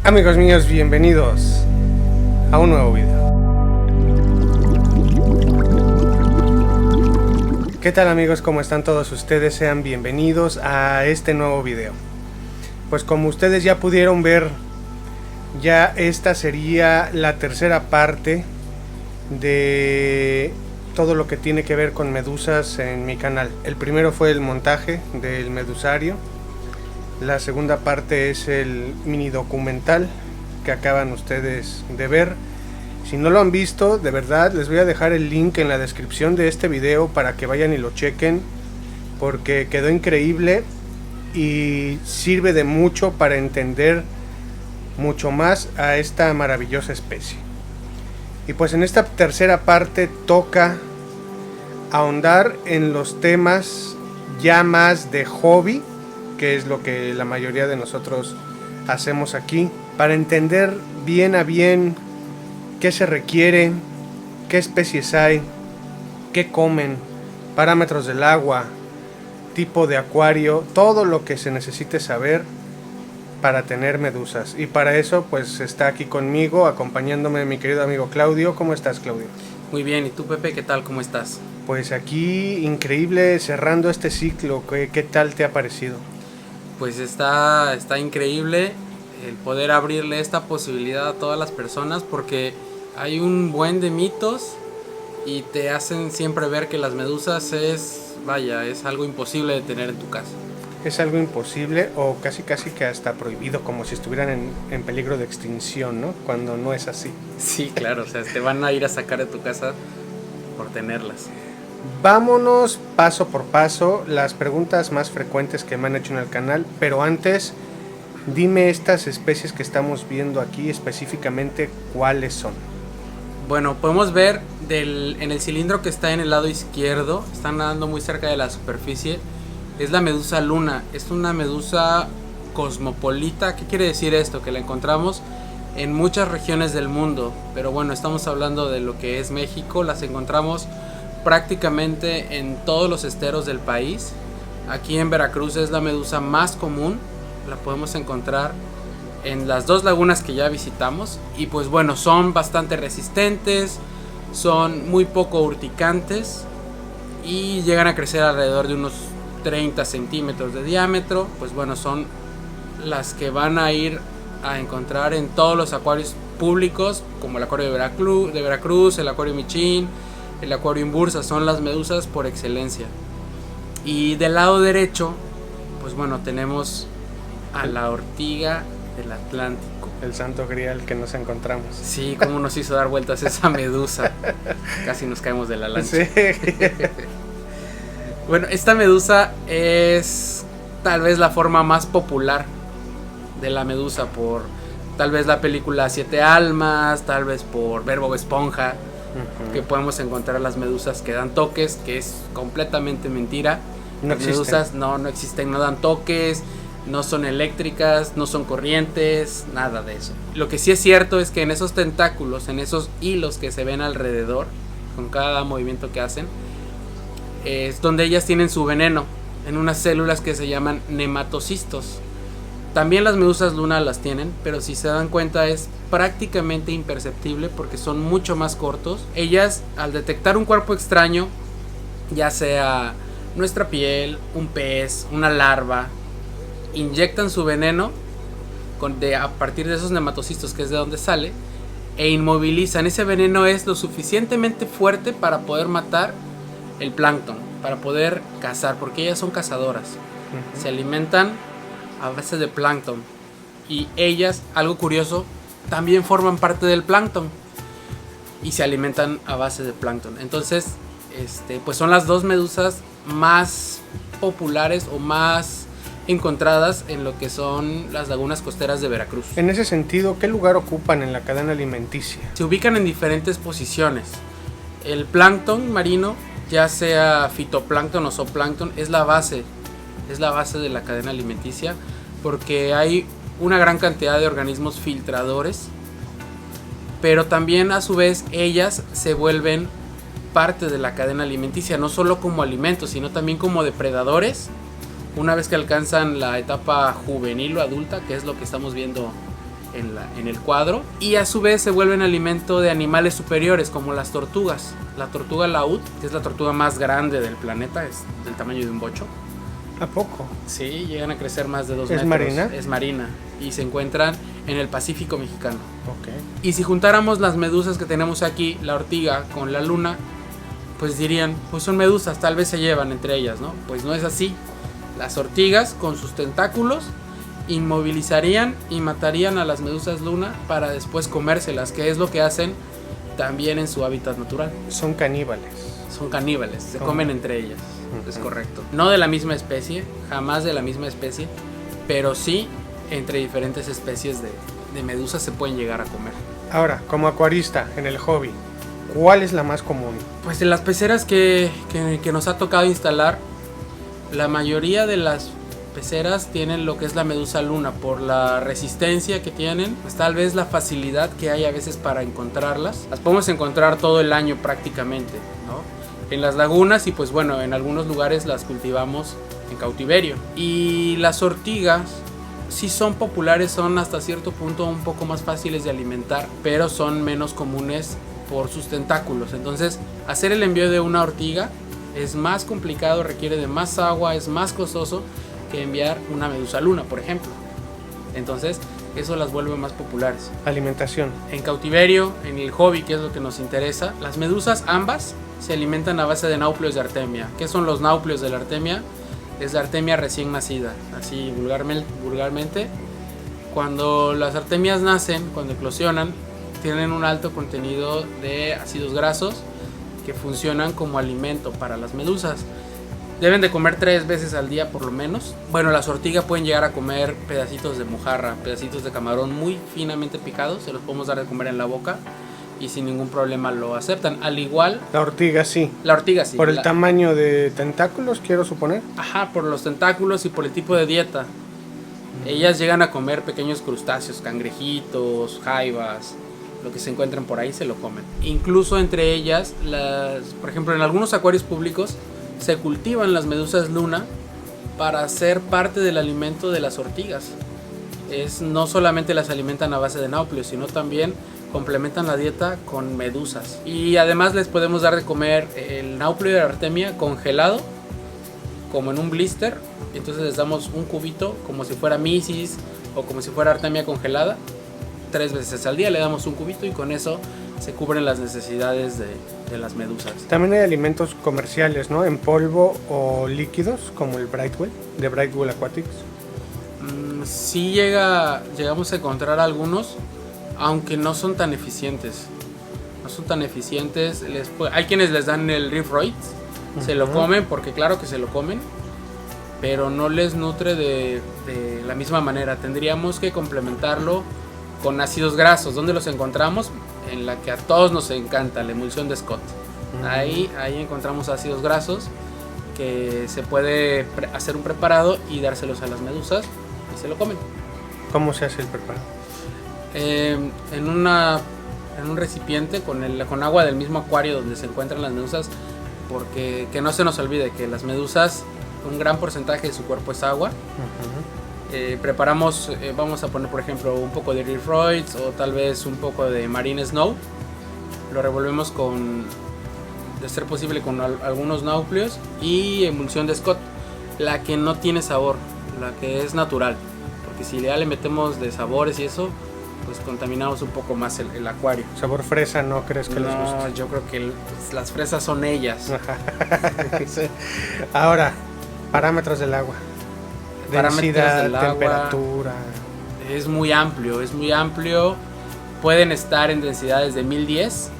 Amigos míos, bienvenidos a un nuevo video. ¿Qué tal amigos? ¿Cómo están todos ustedes? Sean bienvenidos a este nuevo video. Pues como ustedes ya pudieron ver, ya esta sería la tercera parte de todo lo que tiene que ver con medusas en mi canal. El primero fue el montaje del medusario. La segunda parte es el mini documental que acaban ustedes de ver. Si no lo han visto, de verdad les voy a dejar el link en la descripción de este video para que vayan y lo chequen, porque quedó increíble y sirve de mucho para entender mucho más a esta maravillosa especie. Y pues en esta tercera parte toca ahondar en los temas ya más de hobby, que es lo que la mayoría de nosotros hacemos aquí, para entender bien a bien qué se requiere, qué especies hay, qué comen, parámetros del agua, tipo de acuario, todo lo que se necesite saber para tener medusas. Y para eso pues está aquí conmigo, acompañándome mi querido amigo Claudio. ¿Cómo estás, Claudio? Muy bien, ¿y tú, Pepe, qué tal? ¿Cómo estás? Pues aquí increíble, cerrando este ciclo. ¿Qué tal te ha parecido? Pues está increíble el poder abrirle esta posibilidad a todas las personas, porque hay un buen de mitos y te hacen siempre ver que las medusas es algo imposible de tener en tu casa. Es algo imposible o casi que hasta prohibido, como si estuvieran en peligro de extinción, ¿no? Cuando no es así. Sí, claro, o sea, te van a ir a sacar de tu casa por tenerlas. Vámonos paso por paso, las preguntas más frecuentes que me han hecho en el canal, pero antes, dime estas especies que estamos viendo aquí específicamente, ¿cuáles son? Bueno, podemos ver en el cilindro que está en el lado izquierdo, están nadando muy cerca de la superficie, es la medusa luna. Es una medusa cosmopolita. ¿Qué quiere decir esto? Que la encontramos en muchas regiones del mundo, pero bueno, estamos hablando de lo que es México. Las encontramos prácticamente en todos los esteros del país. Aquí en Veracruz es la medusa más común, la podemos encontrar en las dos lagunas que ya visitamos. Y pues bueno, son bastante resistentes, son muy poco urticantes y llegan a crecer alrededor de unos 30 centímetros de diámetro. Pues bueno, son las que van a ir a encontrar en todos los acuarios públicos, como el acuario de Veracruz, el acuario Michín, el acuario Imbursa. Son las medusas por excelencia. Y del lado derecho, pues bueno, tenemos a la ortiga del Atlántico. El santo grial que nos encontramos. Sí, cómo nos hizo dar vueltas esa medusa. Casi nos caemos de la lancha. Sí. Bueno, esta medusa es tal vez la forma más popular de la medusa, por tal vez la película Siete Almas, tal vez por ver Bob Esponja, que podemos encontrar las medusas que dan toques, que es completamente mentira. No Las medusas no existen, no dan toques, no son eléctricas, no son corrientes, nada de eso. Lo que sí es cierto es que en esos tentáculos, en esos hilos que se ven alrededor, con cada movimiento que hacen, es donde ellas tienen su veneno, en unas células que se llaman nematocistos. También las medusas luna las tienen, pero si se dan cuenta es prácticamente imperceptible porque son mucho más cortos. Ellas, al detectar un cuerpo extraño, ya sea nuestra piel, un pez, una larva, inyectan su veneno a partir de esos nematocistos, que es de donde sale, e inmovilizan. Ese veneno es lo suficientemente fuerte para poder matar el plancton, para poder cazar, porque ellas son cazadoras. Se alimentan a base de plancton, y ellas, algo curioso, también forman parte del plancton y se alimentan a base de plancton. Entonces, pues son las dos medusas más populares o más encontradas en lo que son las lagunas costeras de Veracruz. En ese sentido, ¿qué lugar ocupan en la cadena alimenticia? Se ubican en diferentes posiciones. El plancton marino, ya sea fitoplancton o zooplancton, es la base de la cadena alimenticia, porque hay una gran cantidad de organismos filtradores, pero también a su vez ellas se vuelven parte de la cadena alimenticia, no solo como alimentos, sino también como depredadores una vez que alcanzan la etapa juvenil o adulta, que es lo que estamos viendo en el cuadro, y a su vez se vuelven alimento de animales superiores como las tortugas. La tortuga laúd, que es la tortuga más grande del planeta, es del tamaño de un bocho. ¿A poco? Sí, llegan a crecer más de 2 metros. ¿Es marina? Es marina y se encuentran en el Pacífico mexicano. Ok. Y si juntáramos las medusas que tenemos aquí, la ortiga con la luna, pues dirían, pues son medusas, tal vez se llevan entre ellas, ¿no? Pues no es así. Las ortigas con sus tentáculos inmovilizarían y matarían a las medusas luna para después comérselas, que es lo que hacen también en su hábitat natural. Son caníbales. Son caníbales, se comen entre ellas. Es correcto. No de la misma especie, jamás de la misma especie, pero sí entre diferentes especies de medusas se pueden llegar a comer. Ahora, como acuarista en el hobby, ¿cuál es la más común? Pues en las peceras que nos ha tocado instalar, la mayoría de las peceras tienen lo que es la medusa luna por la resistencia que tienen, pues tal vez la facilidad que hay a veces para encontrarlas. Las podemos encontrar todo el año prácticamente, ¿no? En las lagunas y pues bueno, en algunos lugares las cultivamos en cautiverio. Y las ortigas sí son populares, son hasta cierto punto un poco más fáciles de alimentar, pero son menos comunes por sus tentáculos. Entonces, hacer el envío de una ortiga es más complicado, requiere de más agua, es más costoso que enviar una medusa luna, por ejemplo. Entonces, eso las vuelve más populares. Alimentación. En cautiverio, en el hobby, que es lo que nos interesa, las medusas ambas se alimentan a base de náuplios de artemia. ¿Qué son los náuplios de la artemia? Es la artemia recién nacida, así vulgarmente. Cuando las artemias nacen, cuando eclosionan, tienen un alto contenido de ácidos grasos que funcionan como alimento para las medusas. Deben de comer 3 veces al día por lo menos. Bueno, las ortigas pueden llegar a comer pedacitos de mojarra, pedacitos de camarón muy finamente picados. Se los podemos dar de comer en la boca y sin ningún problema lo aceptan. Al igual... La ortiga sí. La ortiga sí. ¿Por el tamaño de tentáculos, quiero suponer? Ajá, por los tentáculos y por el tipo de dieta. Ellas llegan a comer pequeños crustáceos, cangrejitos, jaivas, lo que se encuentren por ahí se lo comen. Incluso entre ellas, por ejemplo, en algunos acuarios públicos se cultivan las medusas luna para ser parte del alimento de las ortigas. No solamente las alimentan a base de náuplios, sino también complementan la dieta con medusas. Y además les podemos dar de comer el náuplio de artemia congelado, como en un blister. Entonces les damos un cubito como si fuera misis o como si fuera artemia congelada. 3 veces al día le damos un cubito y con eso se cubren las necesidades de las medusas. También hay alimentos comerciales, ¿no? En polvo o líquidos, como el Brightwell, de Brightwell Aquatics. Sí llegamos a encontrar algunos, aunque no son tan eficientes. Hay quienes les dan el Reef Roids, se lo comen porque claro que se lo comen, pero no les nutre de la misma manera. Tendríamos que complementarlo con ácidos grasos. ¿Dónde los encontramos? En la que a todos nos encanta, la emulsión de Scott. Ahí encontramos ácidos grasos que se puede hacer un preparado y dárselos a las medusas y se lo comen. ¿Cómo se hace el preparado? En un recipiente con agua del mismo acuario donde se encuentran las medusas, porque que no se nos olvide que las medusas, un gran porcentaje de su cuerpo es agua. Preparamos, vamos a poner por ejemplo un poco de Reef Roids o tal vez un poco de Marine Snow. Lo revolvemos de ser posible con algunos náuplios y emulsión de Scott, la que no tiene sabor, la que es natural, porque si ya le metemos de sabores y eso, pues contaminamos un poco más el acuario. ¿Sabor fresa no crees que les guste? No, yo creo que las fresas son ellas. Sí. Ahora, parámetros del agua. Densidad, del agua, temperatura. Es muy amplio. Pueden estar en densidades de 1010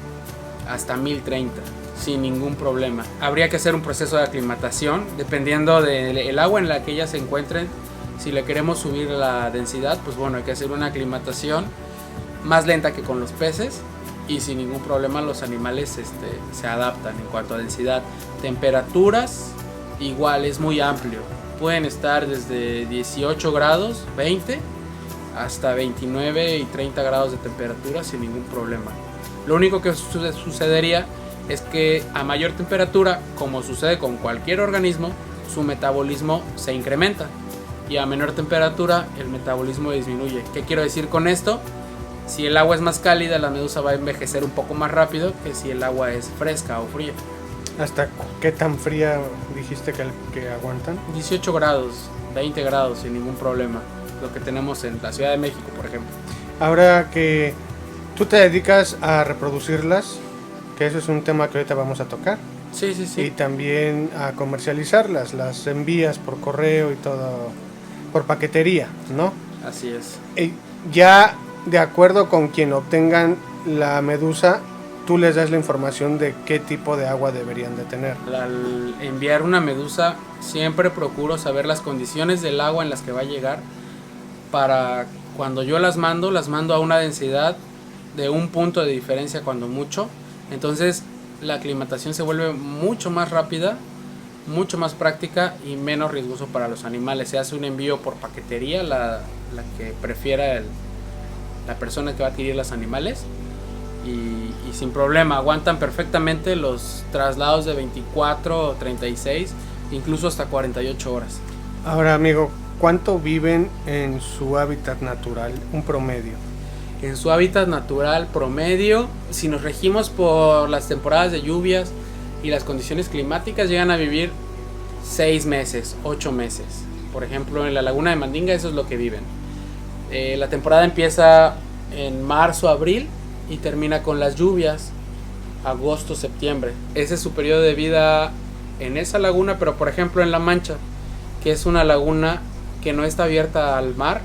hasta 1030 sin ningún problema. Habría que hacer un proceso de aclimatación dependiendo del agua en la que ellas se encuentren. Si le queremos subir la densidad, pues bueno, hay que hacer una aclimatación más lenta que con los peces y sin ningún problema los animales se adaptan en cuanto a densidad. Temperaturas, igual, es muy amplio. Pueden estar desde 18 grados, 20, hasta 29 y 30 grados de temperatura sin ningún problema. Lo único que sucedería es que a mayor temperatura, como sucede con cualquier organismo, su metabolismo se incrementa y a menor temperatura el metabolismo disminuye. ¿Qué quiero decir con esto? Si el agua es más cálida, la medusa va a envejecer un poco más rápido que si el agua es fresca o fría. ¿Hasta qué tan fría dijiste que aguantan? 18 grados, 20 grados sin ningún problema. Lo que tenemos en la Ciudad de México, por ejemplo. Ahora que tú te dedicas a reproducirlas, que eso es un tema que ahorita vamos a tocar. Sí. Y también a comercializarlas, las envías por correo y todo, por paquetería, ¿no? Así es. Ya de acuerdo con quien obtengan la medusa, tú les das la información de qué tipo de agua deberían de tener. Al enviar una medusa, siempre procuro saber las condiciones del agua en las que va a llegar, para cuando yo las mando a una densidad de un punto de diferencia cuando mucho. Entonces la aclimatación se vuelve mucho más rápida, mucho más práctica y menos riesgoso para los animales. Se hace un envío por paquetería, la que prefiera la persona que va a adquirir los animales, y sin problema aguantan perfectamente los traslados de 24 o 36, incluso hasta 48 horas. Ahora, amigo, ¿cuánto viven en su hábitat natural, un promedio? En su hábitat natural promedio, si nos regimos por las temporadas de lluvias y las condiciones climáticas, llegan a vivir 6 meses, 8 meses. Por ejemplo, en la laguna de Mandinga eso es lo que viven. La temporada empieza en marzo, abril y termina con las lluvias, agosto, septiembre. Ese es su periodo de vida en esa laguna, pero por ejemplo en La Mancha, que es una laguna que no está abierta al mar,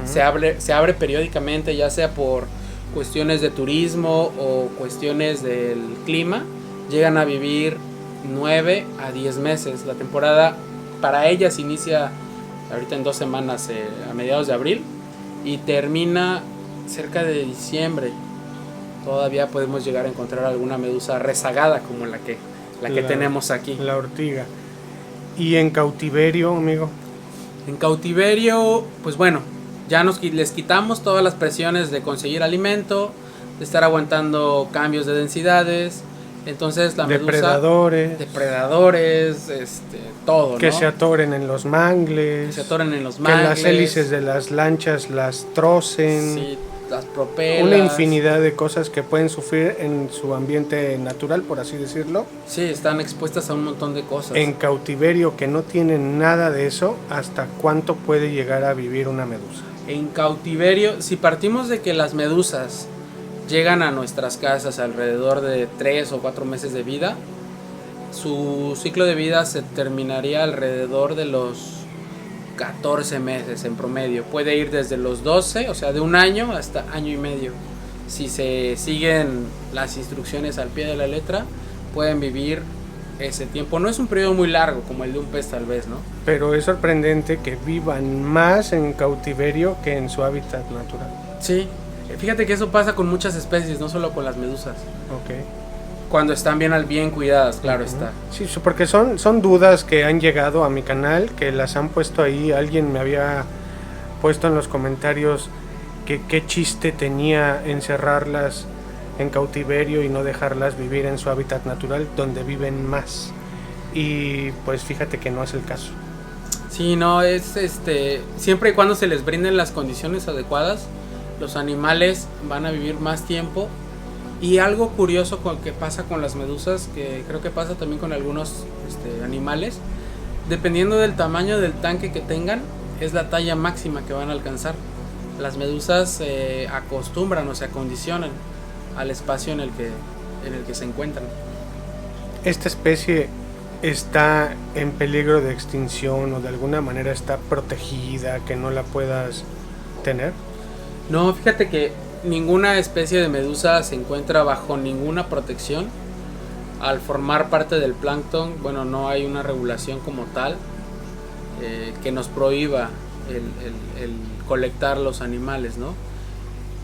se abre periódicamente, ya sea por cuestiones de turismo o cuestiones del clima. Llegan a vivir 9 a 10 meses. La temporada para ellas inicia ahorita en 2 semanas, a mediados de abril, y termina cerca de diciembre. Todavía podemos llegar a encontrar alguna medusa rezagada como la que tenemos aquí. La ortiga. ¿Y en cautiverio, amigo? En cautiverio, pues bueno, ya les quitamos todas las presiones de conseguir alimento, de estar aguantando cambios de densidades. Entonces la medusa, depredadores, todo, que ¿no? se atoren en los mangles, que las hélices de las lanchas las trocen, sí, las propelas, una infinidad de cosas que pueden sufrir en su ambiente natural, por así decirlo. Sí, están expuestas a un montón de cosas. En cautiverio, que no tienen nada de eso, ¿hasta cuánto puede llegar a vivir una medusa? En cautiverio, si partimos de que las medusas llegan a nuestras casas alrededor de 3 o 4 meses de vida, su ciclo de vida se terminaría alrededor de los 14 meses en promedio. Puede ir desde los 12, o sea, de un año hasta año y medio. Si se siguen las instrucciones al pie de la letra, pueden vivir ese tiempo. No es un periodo muy largo como el de un pez tal vez, ¿no? Pero es sorprendente que vivan más en cautiverio que en su hábitat natural. Sí, fíjate que eso pasa con muchas especies, no solo con las medusas. Okay. Cuando están bien cuidadas, claro está. Sí, porque son dudas que han llegado a mi canal, que las han puesto ahí. Alguien me había puesto en los comentarios que qué chiste tenía encerrarlas en cautiverio y no dejarlas vivir en su hábitat natural donde viven más. Y pues fíjate que no es el caso. Sí, no, es siempre y cuando se les brinden las condiciones adecuadas, los animales van a vivir más tiempo. Y algo curioso que pasa con las medusas, que creo que pasa también con algunos animales, dependiendo del tamaño del tanque que tengan, es la talla máxima que van a alcanzar. Las medusas se acostumbran o se acondicionan al espacio en el que se encuentran. ¿Esta especie está en peligro de extinción o de alguna manera está protegida, que no la puedas tener? No, fíjate que ninguna especie de medusa se encuentra bajo ninguna protección. Al formar parte del plancton, bueno, no hay una regulación como tal que nos prohíba el colectar los animales, ¿no?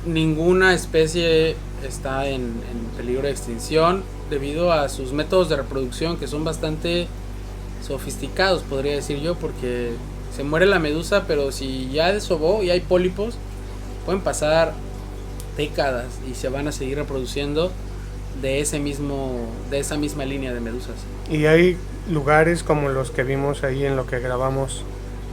Ninguna especie está en peligro de extinción debido a sus métodos de reproducción, que son bastante sofisticados, podría decir yo, porque se muere la medusa, pero si ya desobó y hay pólipos, pueden pasar décadas y se van a seguir reproduciendo de esa misma línea de medusas. Y hay lugares como los que vimos ahí en lo que grabamos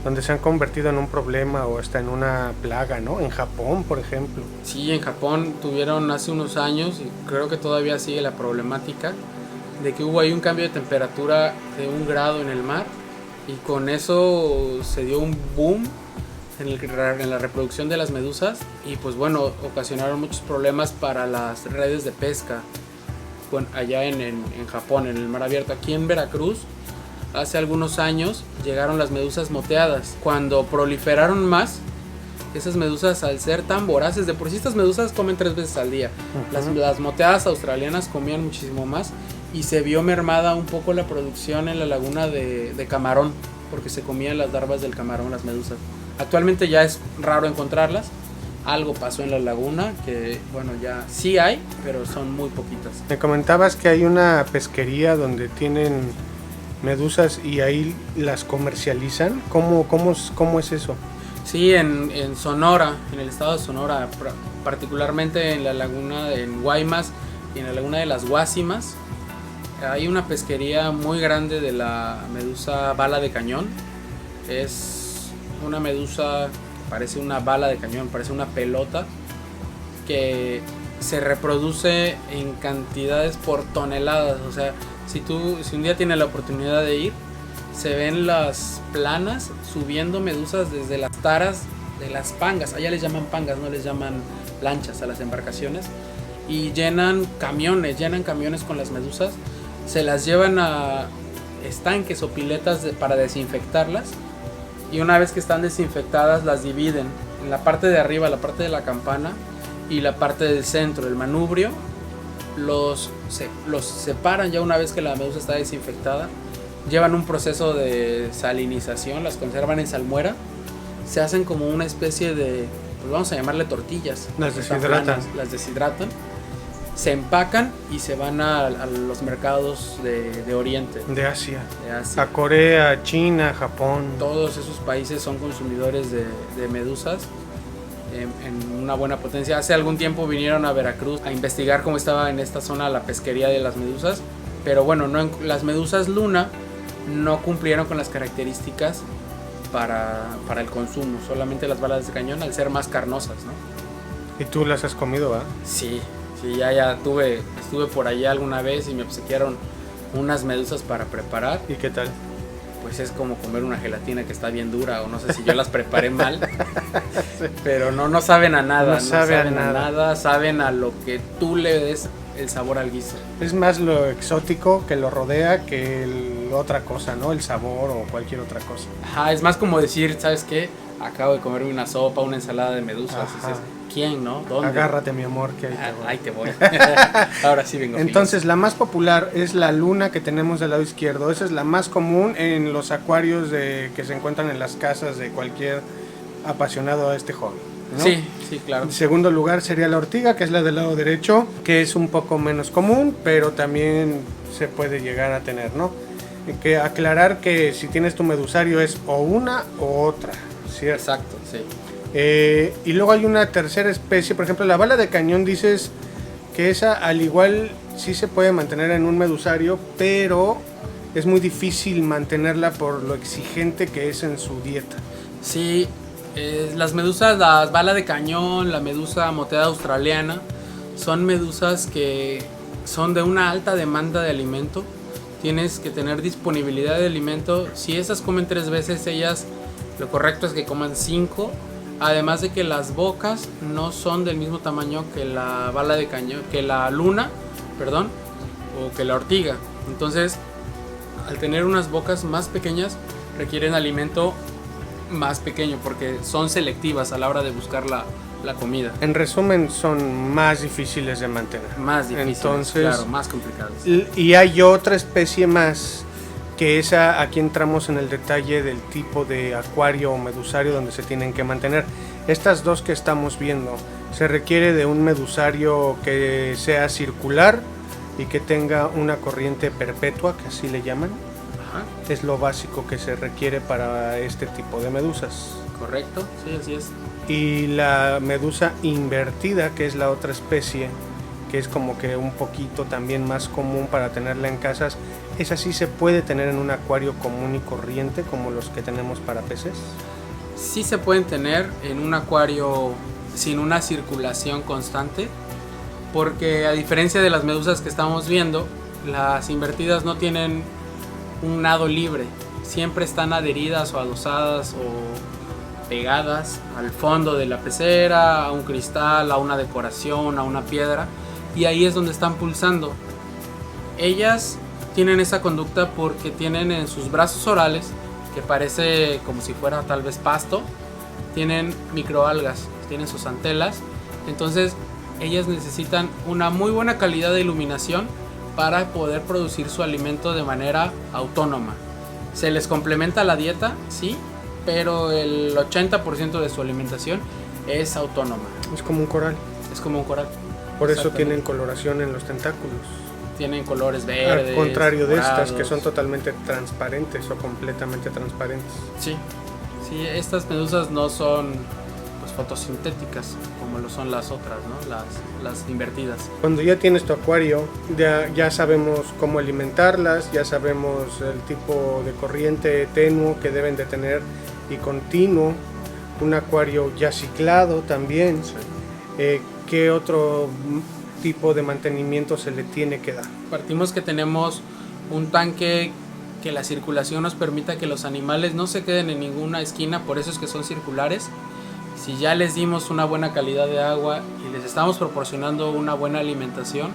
donde se han convertido en un problema o hasta en una plaga, ¿no? En Japón, por ejemplo. Sí, en Japón tuvieron hace unos años, y creo que todavía sigue la problemática, de que hubo ahí un cambio de temperatura de 1 grado en el mar, y con eso se dio un boom en la reproducción de las medusas, y pues bueno, ocasionaron muchos problemas para las redes de pesca, bueno, allá en Japón, en el mar abierto. Aquí en Veracruz, hace algunos años, llegaron las medusas moteadas. Cuando proliferaron más, esas medusas, al ser tan voraces, de por sí estas medusas comen 3 veces al día. Las moteadas australianas comían muchísimo más, y se vio mermada un poco la producción en la laguna de camarón, porque se comían las larvas del camarón, las medusas. Actualmente ya es raro encontrarlas. Algo pasó en la laguna que, bueno, ya sí hay, pero son muy poquitas. Me comentabas que hay una pesquería donde tienen medusas y ahí las comercializan. ¿Cómo es eso? Sí, en Sonora, en el estado de Sonora, particularmente en la laguna en Guaymas y en la laguna de las Guásimas, hay una pesquería muy grande de la medusa bala de cañón. Es una medusa, parece una bala de cañón, parece una pelota, que se reproduce en cantidades por toneladas. O sea, si un día tienes la oportunidad de ir, se ven las planas subiendo medusas desde las taras de las pangas. Allá les llaman pangas, no les llaman lanchas a las embarcaciones, y llenan camiones con las medusas, se las llevan a estanques o piletas para desinfectarlas, y una vez que están desinfectadas las dividen en la parte de arriba, la parte de la campana, y la parte del centro, el manubrio. Los separan ya una vez que la medusa está desinfectada, llevan un proceso de salinización, las conservan en salmuera, se hacen como una especie de, pues vamos a llamarle tortillas. Las deshidratan. Las deshidratan, se empacan y se van a los mercados de Oriente. De Asia. A Corea, China, Japón. Todos esos países son consumidores de medusas en una buena potencia. Hace algún tiempo vinieron a Veracruz a investigar cómo estaba en esta zona la pesquería de las medusas, pero bueno, las medusas luna no cumplieron con las características para el consumo, solamente las balas de cañón, al ser más carnosas, ¿no? ¿Y tú las has comido, va? Sí, ya estuve por allá alguna vez y me obsequiaron unas medusas para preparar. ¿Y qué tal? Pues es como comer una gelatina que está bien dura, o no sé si yo las preparé mal, pero no saben a nada, no saben a nada, saben a lo que tú le des el sabor al guiso. Es más lo exótico que lo rodea que otra cosa, ¿no? El sabor o cualquier otra cosa. Ajá, es más como decir, ¿sabes qué? Acabo de comerme una sopa, una ensalada de medusas. Dices, ¿quién, no? ¿Dónde? Agárrate, mi amor, que ahí te voy. Ahora sí vengo. Entonces, la más popular es la luna que tenemos del lado izquierdo. Esa es la más común en los acuarios que se encuentran en las casas de cualquier apasionado a este hobby, ¿no? Sí, claro. En segundo lugar sería la ortiga, que es la del lado derecho, que es un poco menos común, pero también se puede llegar a tener, ¿no? Hay que aclarar que si tienes tu medusario es o una o otra, ¿cierto? Exacto, sí. Y luego hay una tercera especie, por ejemplo, la bala de cañón, dices que esa al igual sí se puede mantener en un medusario, pero es muy difícil mantenerla por lo exigente que es en su dieta. Sí, las medusas, las bala de cañón, la medusa moteada australiana, son medusas que son de una alta demanda de alimento. Tienes que tener disponibilidad de alimento. Si esas comen 3 veces, ellas lo correcto es que coman 5. Además de que las bocas no son del mismo tamaño que la bala de cañón, que la luna, o que la ortiga. Entonces, al tener unas bocas más pequeñas, requieren alimento más pequeño porque son selectivas a la hora de buscar la comida. En resumen, son más difíciles de mantener. Más difíciles, entonces, claro, más complicadas. Y hay otra especie más, que esa, aquí entramos en el detalle del tipo de acuario o medusario donde se tienen que mantener. Estas dos que estamos viendo, se requiere de un medusario que sea circular y que tenga una corriente perpetua, que así le llaman. Ajá. Es lo básico que se requiere para este tipo de medusas. Correcto, sí, así es. Y la medusa invertida, que es la otra especie, que es como que un poquito también más común para tenerla en casas, ¿Esa sí se puede tener en un acuario común y corriente como los que tenemos para peces? Sí se pueden tener en un acuario sin una circulación constante, porque a diferencia de las medusas que estamos viendo, las invertidas no tienen un nado libre, siempre están adheridas o adosadas o pegadas al fondo de la pecera, a un cristal, a una decoración, a una piedra, y ahí es donde están pulsando. Ellas tienen esa conducta porque tienen en sus brazos orales, que parece como si fuera tal vez pasto, tienen microalgas, tienen sus antelas, entonces ellas necesitan una muy buena calidad de iluminación para poder producir su alimento de manera autónoma. Se les complementa la dieta, sí, pero el 80% de su alimentación es autónoma. Es como un coral. Es como un coral. Por eso tienen coloración en los tentáculos. Tienen colores verdes. Al contrario de morados. estas que son totalmente transparentes o completamente transparentes. Sí, sí, estas medusas no son pues fotosintéticas como lo son las otras, ¿no? Las invertidas. Cuando ya tienes tu acuario, ya sabemos cómo alimentarlas, ya sabemos el tipo de corriente tenuo que deben de tener y continuo, un acuario ya ciclado también. Sí. ¿Qué otro tipo de mantenimiento se le tiene que dar? Partimos que tenemos un tanque que la circulación nos permita que los animales no se queden en ninguna esquina, por eso es que son circulares. Si ya les dimos una buena calidad de agua y les estamos proporcionando una buena alimentación,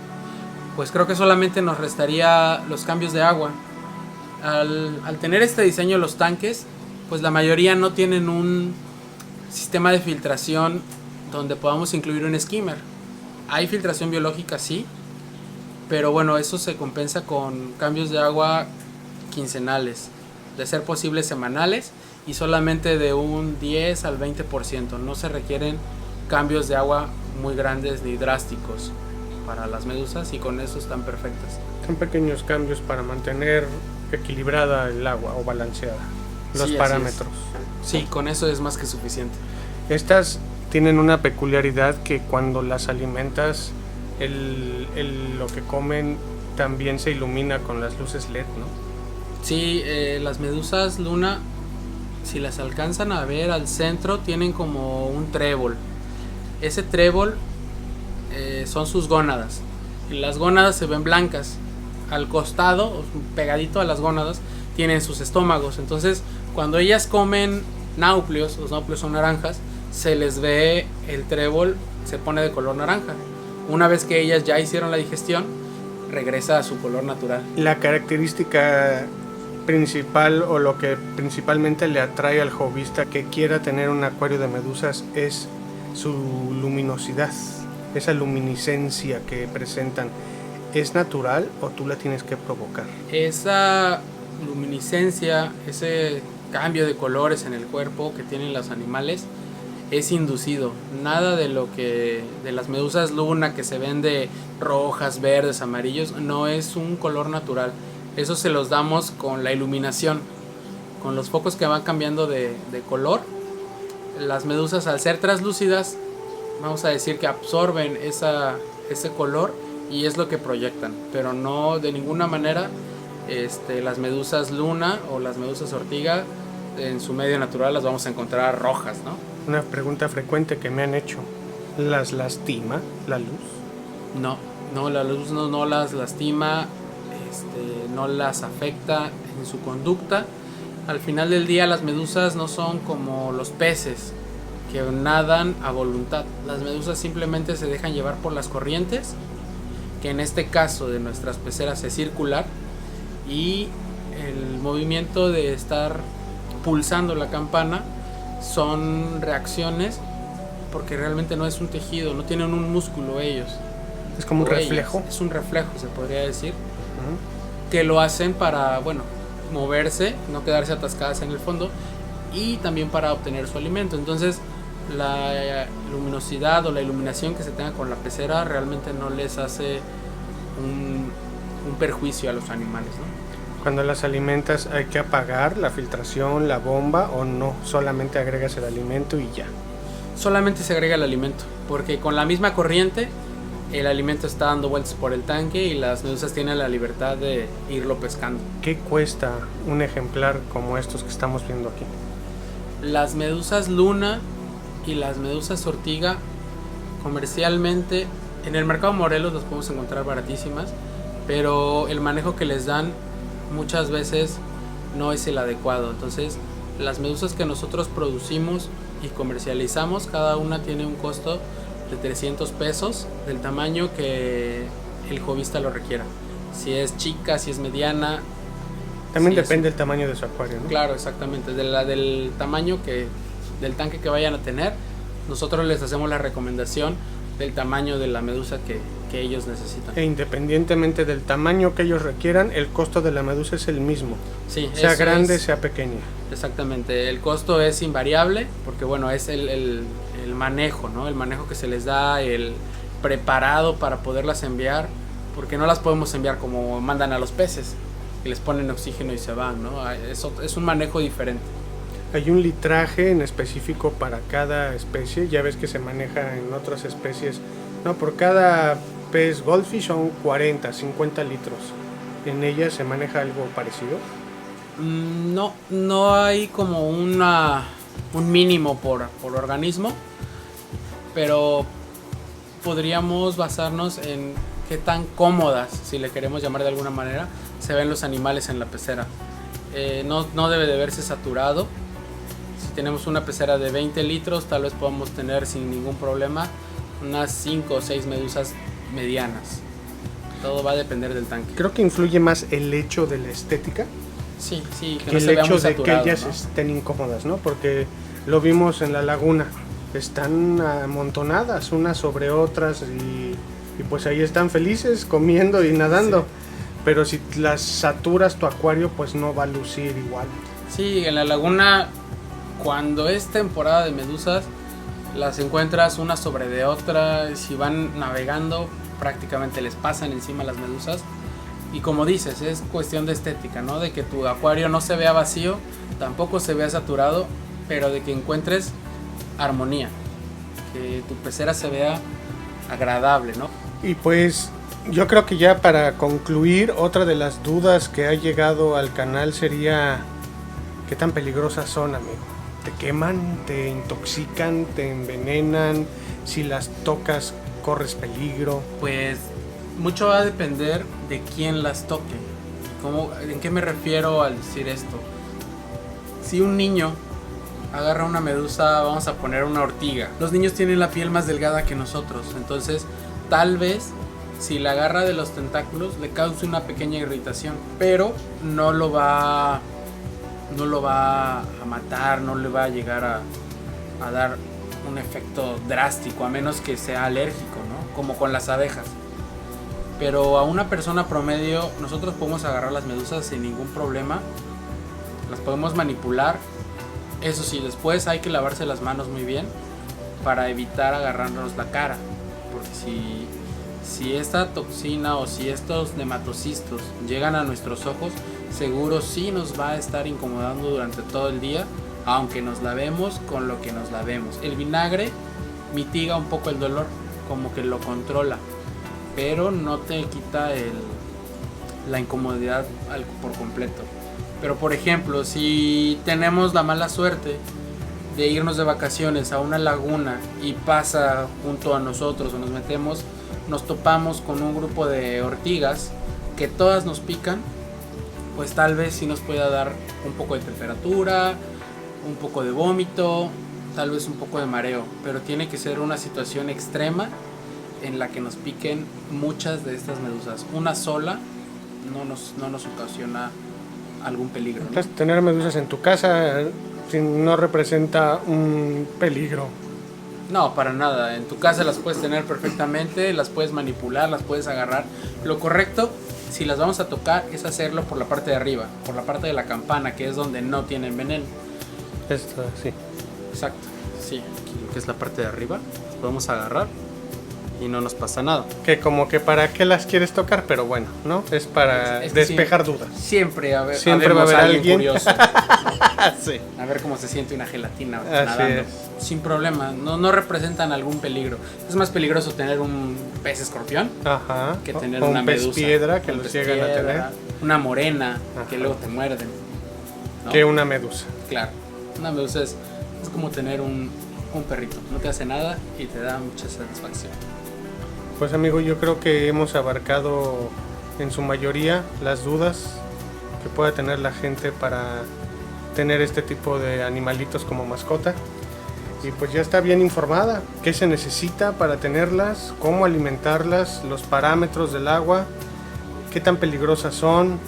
pues creo que solamente nos restaría los cambios de agua. Al tener este diseño los tanques, pues la mayoría no tienen un sistema de filtración donde podamos incluir un skimmer. Hay filtración biológica, sí, pero bueno, eso se compensa con cambios de agua quincenales, de ser posible semanales, y solamente de un 10 al 20%. No se requieren cambios de agua muy grandes ni drásticos para las medusas, y con eso están perfectas. Son pequeños cambios para mantener equilibrada el agua o balanceada los Sí, parámetros. Sí, con eso es más que suficiente. Estas tienen una peculiaridad que cuando las alimentas, lo que comen también se ilumina con las luces LED, ¿no? Sí, las medusas luna, si las alcanzan a ver al centro, tienen como un trébol. Ese trébol son sus gónadas. Y las gónadas se ven blancas. Al costado, pegadito a las gónadas, tienen sus estómagos. Entonces, cuando ellas comen náuplios, los náuplios son naranjas, se les ve el trébol, se pone de color naranja. Una vez que ellas ya hicieron la digestión, regresa a su color natural. La característica principal o lo que principalmente le atrae al hobbyista que quiera tener un acuario de medusas es su luminosidad, esa luminiscencia que presentan. ¿Es natural o tú la tienes que provocar? Esa luminiscencia, ese cambio de colores en el cuerpo que tienen los animales es inducido. Nada de lo que de las medusas luna que se ven de rojas, verdes, amarillos, no es un color natural. Eso se los damos con la iluminación, con los focos que van cambiando de color. Las medusas, al ser translúcidas, vamos a decir que absorben ese color y es lo que proyectan, pero no de ninguna manera las medusas luna o las medusas ortiga en su medio natural las vamos a encontrar rojas, ¿no? Una pregunta frecuente que me han hecho: ¿las lastima la luz? No, la luz no las lastima, no las afecta en su conducta. Al final del día, las medusas no son como los peces que nadan a voluntad. Las medusas simplemente se dejan llevar por las corrientes, que en este caso de nuestras peceras es circular, y el movimiento de estar pulsando la campana son reacciones, porque realmente no es un tejido, no tienen un músculo ellos. Es como un reflejo. Es un reflejo, se podría decir, que lo hacen para, moverse, no quedarse atascadas en el fondo, y también para obtener su alimento. Entonces, la luminosidad o la iluminación que se tenga con la pecera realmente no les hace un perjuicio a los animales, ¿no? Cuando las alimentas, ¿hay que apagar la filtración, la bomba, o no? Solamente agregas el alimento y ya. Solamente se agrega el alimento, porque con la misma corriente el alimento está dando vueltas por el tanque y las medusas tienen la libertad de irlo pescando. ¿Qué cuesta un ejemplar como estos que estamos viendo aquí? Las medusas luna y las medusas ortiga comercialmente en el mercado Morelos las podemos encontrar baratísimas, pero el manejo que les dan muchas veces no es el adecuado. Entonces las medusas que nosotros producimos y comercializamos, cada una tiene un costo de 300 pesos del tamaño que el hobbyista lo requiera. Si es chica, si es mediana. También depende del tamaño de su acuario, ¿no? Claro, exactamente. Del tamaño del tanque que vayan a tener, nosotros les hacemos la recomendación del tamaño de la medusa que ellos necesitan. E independientemente del tamaño que ellos requieran, el costo de la medusa es el mismo. Sí, sea grande, sea pequeña. Exactamente. El costo es invariable porque, bueno, es el manejo, ¿no? El manejo que se les da, el preparado para poderlas enviar, porque no las podemos enviar como mandan a los peces, que les ponen oxígeno y se van, ¿no? Eso es un manejo diferente. Hay un litraje en específico para cada especie. Ya ves que se maneja en otras especies. No, por cada pez goldfish son 40, 50 litros. ¿En ella se maneja algo parecido? No hay como un mínimo por organismo, pero podríamos basarnos en qué tan cómodas, si le queremos llamar de alguna manera, se ven los animales en la pecera. No debe de verse saturado. Si tenemos una pecera de 20 litros, tal vez podamos tener sin ningún problema unas 5 o 6 medusas medianas. Todo va a depender del tanque. Creo que influye más el hecho de la estética. Sí, que no el hecho de que ellas, ¿no?, estén incómodas, ¿no? Porque lo vimos en la laguna. Están amontonadas unas sobre otras y pues ahí están felices comiendo y nadando. Sí. Pero si las saturas tu acuario, pues no va a lucir igual. Sí, en la laguna, cuando es temporada de medusas, las encuentras una sobre de otra. Si van navegando, prácticamente les pasan encima las medusas. Y como dices, es cuestión de estética, ¿no? De que tu acuario no se vea vacío, tampoco se vea saturado, pero de que encuentres armonía, que tu pecera se vea agradable, ¿no? Y pues yo creo que ya para concluir, otra de las dudas que ha llegado al canal sería ¿qué tan peligrosas son, amigo? ¿Te queman, te intoxican, te envenenan? Si las tocas, ¿corres peligro? Pues mucho va a depender de quién las toque. ¿En qué me refiero al decir esto? Si un niño agarra una medusa, vamos a poner una ortiga. Los niños tienen la piel más delgada que nosotros, entonces tal vez si la agarra de los tentáculos le cause una pequeña irritación, pero no lo va a matar, no le va a llegar a dar un efecto drástico, a menos que sea alérgico, ¿no? Como con las abejas. Pero a una persona promedio nosotros podemos agarrar las medusas sin ningún problema, las podemos manipular. Eso sí, después hay que lavarse las manos muy bien para evitar agarrarnos la cara, porque si esta toxina o si estos nematocistos llegan a nuestros ojos, seguro sí nos va a estar incomodando durante todo el día, aunque nos lavemos con lo que nos lavemos. El vinagre mitiga un poco el dolor, como que lo controla, pero no te quita la incomodidad por completo. Pero por ejemplo, si tenemos la mala suerte de irnos de vacaciones a una laguna y pasa junto a nosotros o nos topamos con un grupo de ortigas que todas nos pican, pues tal vez sí nos pueda dar un poco de temperatura, un poco de vómito, tal vez un poco de mareo, pero tiene que ser una situación extrema en la que nos piquen muchas de estas medusas. Una sola no nos ocasiona algún peligro, ¿no? Tener medusas en tu casa no representa un peligro. No, para nada. En tu casa las puedes tener perfectamente, las puedes manipular, las puedes agarrar. Lo correcto, si las vamos a tocar, es hacerlo por la parte de arriba, por la parte de la campana, que es donde no tienen veneno. Esto, sí. Exacto, sí. Aquí, que es la parte de arriba, las podemos agarrar y no nos pasa nada. Que como que para qué las quieres tocar, pero bueno, ¿no? Es para Es que despejar dudas. Siempre, Siempre va a haber alguien curioso. Sí. A ver cómo se siente una gelatina Así nadando. es. Sin problema, no representan algún peligro. Es más peligroso tener un pez escorpión Ajá. que tener O una un pez medusa. piedra que Un los pez llegan a piedra, tener. Una morena que Ajá. luego te muerden, ¿no? Que una medusa. Claro, una medusa es como tener un perrito. No te hace nada y te da mucha satisfacción. Pues amigo, yo creo que hemos abarcado en su mayoría las dudas que pueda tener la gente para tener este tipo de animalitos como mascota. Y pues ya está bien informada qué se necesita para tenerlas, cómo alimentarlas, los parámetros del agua, qué tan peligrosas son,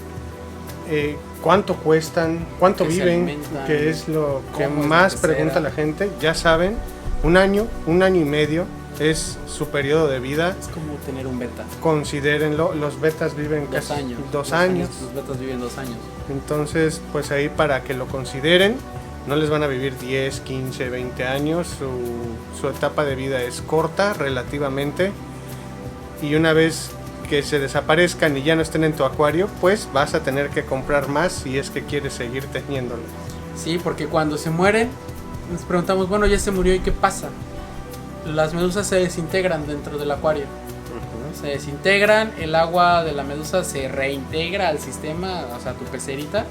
cuánto cuestan, cuánto ¿Qué se viven, alimentan? que es lo que ¿Cómo es más la pecera? pregunta la gente. Ya saben, un año y medio es su periodo de vida. Es como tener un beta. Considérenlo, los betas viven 2 casi años. 2 años. Los betas viven 2 años. Entonces, pues ahí para que lo consideren, no les van a vivir 10, 15, 20 años. Su etapa de vida es corta relativamente. Y una vez que se desaparezcan y ya no estén en tu acuario, pues vas a tener que comprar más si es que quieres seguir teniéndolo. Sí, porque cuando se mueren, nos preguntamos, bueno, ya se murió y ¿qué pasa? Las medusas se desintegran dentro del acuario. Se desintegran, el agua de la medusa se reintegra al sistema, o sea, tu pecerita,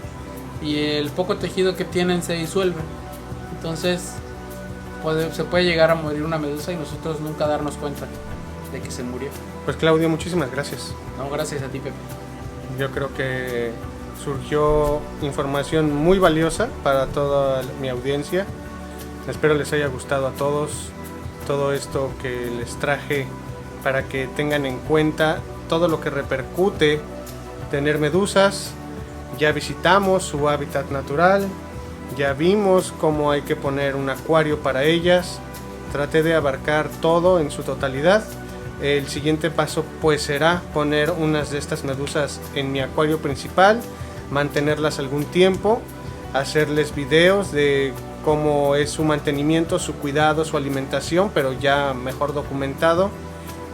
y el poco tejido que tienen se disuelve. Entonces, se puede llegar a morir una medusa y nosotros nunca darnos cuenta de que se murió. Pues Claudio, muchísimas gracias. No, gracias a ti, Pepe. Yo creo que surgió información muy valiosa para toda mi audiencia. Espero les haya gustado a todos todo esto que les traje para que tengan en cuenta todo lo que repercute tener medusas. Ya visitamos su hábitat natural, ya vimos cómo hay que poner un acuario para ellas. Traté de abarcar todo en su totalidad. El siguiente paso pues será poner unas de estas medusas en mi acuario principal, mantenerlas algún tiempo, hacerles videos de cómo es su mantenimiento, su cuidado, su alimentación, pero ya mejor documentado,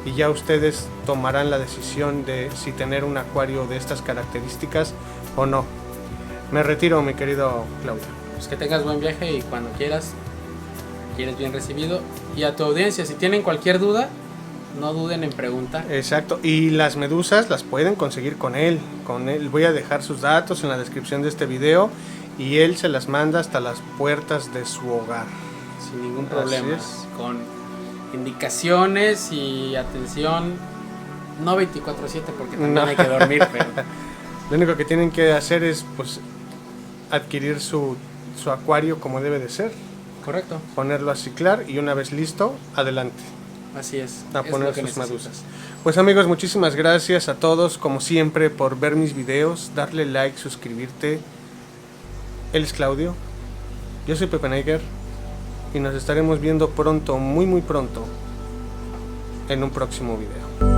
y ya ustedes tomarán la decisión de si tener un acuario de estas características o no. Me retiro, mi querido Claudio. Pues que tengas buen viaje y cuando quieres bien recibido. Y a tu audiencia, si tienen cualquier duda, no duden en preguntar. Exacto, y las medusas las pueden conseguir con él. Voy a dejar sus datos en la descripción de este video y él se las manda hasta las puertas de su hogar. Sin ningún problema. Así es. Con indicaciones y atención, no 24/7 porque también No. hay que dormir, pero Lo único que tienen que hacer es pues adquirir su acuario como debe de ser, correcto, ponerlo a ciclar y una vez listo, adelante así es. a es poner lo que sus necesitas. medusas. Pues amigos, muchísimas gracias a todos como siempre por ver mis videos, darle like, suscribirte. Él es Claudio, yo soy Pepe Neiger y nos estaremos viendo pronto, muy pronto, en un próximo video.